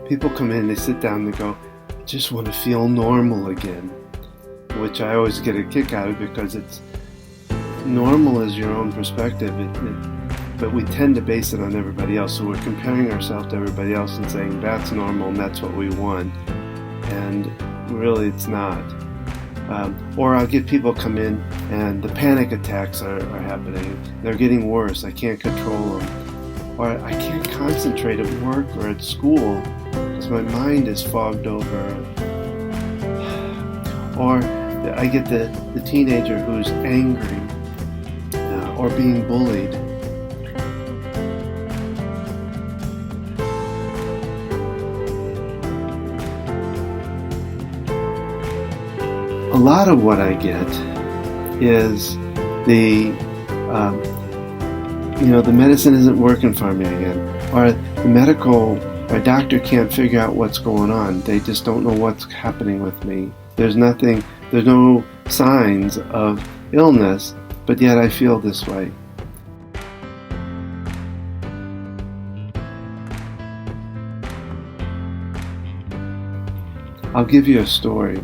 People come in, they sit down, and they go, I just want to feel normal again, which I always get a kick out of because it's normal is your own perspective, but we tend to base it on everybody else. So we're comparing ourselves to everybody else and saying that's normal and that's what we want, and really it's not. Or I'll get people come in and the panic attacks are happening. They're getting worse. I can't control them. Or I can't concentrate at work or at school because my mind is fogged over. Or I get the teenager who's angry or being bullied. A lot of what I get is the medicine isn't working for me again, or my doctor can't figure out what's going on. They just don't know what's happening with me. There's no signs of illness, but yet I feel this way. I'll give you a story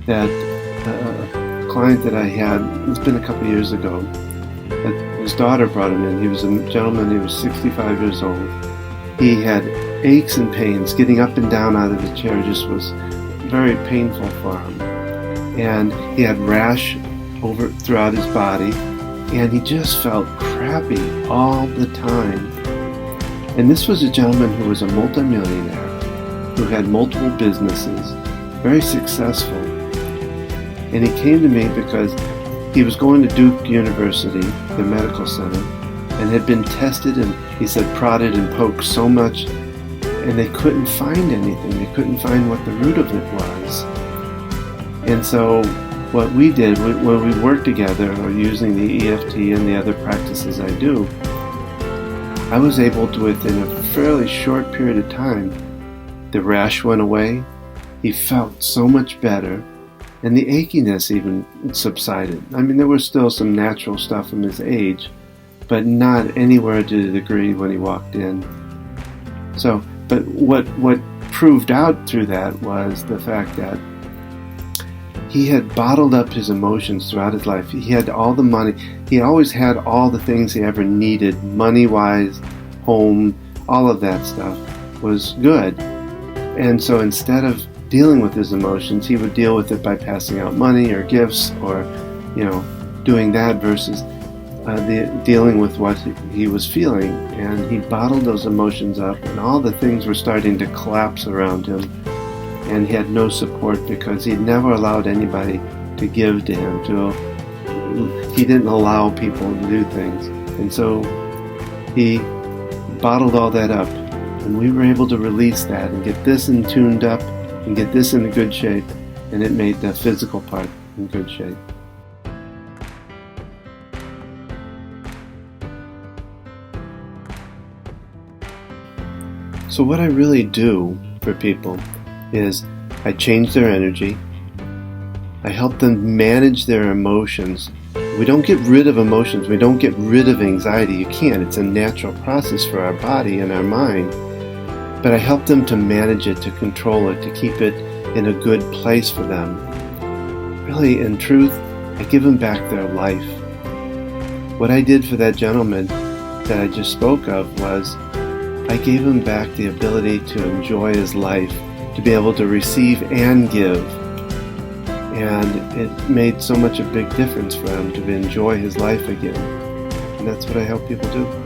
that a client that I had, it's been a couple years ago, his daughter brought him in. He was a gentleman, he was 65 years old. He had aches and pains. Getting up and down out of the chair just was very painful for him. And he had rash throughout his body, and he just felt crappy all the time. And this was a gentleman who was a multimillionaire, who had multiple businesses, very successful. And he came to me because he was going to Duke University, the medical center, and had been tested and, he said, prodded and poked so much, and they couldn't find anything. They couldn't find what the root of it was. And so what we did, when we worked together, or using the EFT and the other practices I do, I was able to, within a fairly short period of time, the rash went away, he felt so much better, and the achiness even subsided. I mean, there was still some natural stuff from his age, but not anywhere to the degree when he walked in. So, but what proved out through that was the fact that he had bottled up his emotions throughout his life. He had all the money. He always had all the things he ever needed, money-wise, home, all of that stuff was good. And so instead of dealing with his emotions, he would deal with it by passing out money or gifts or, doing that versus dealing with what he was feeling. And he bottled those emotions up, and all the things were starting to collapse around him. And he had no support because he'd never allowed anybody to give to him. He didn't allow people to do things. And so he bottled all that up. And we were able to release that and get this in tuned up and get this in a good shape, and it made the physical part in good shape. So what I really do for people is I change their energy, I help them manage their emotions. We don't get rid of emotions, we don't get rid of anxiety. You can't, it's a natural process for our body and our mind. But I help them to manage it, to control it, to keep it in a good place for them. Really, in truth, I give them back their life. What I did for that gentleman that I just spoke of was I gave him back the ability to enjoy his life, to be able to receive and give. And it made so much a big difference for him to enjoy his life again. And that's what I help people do.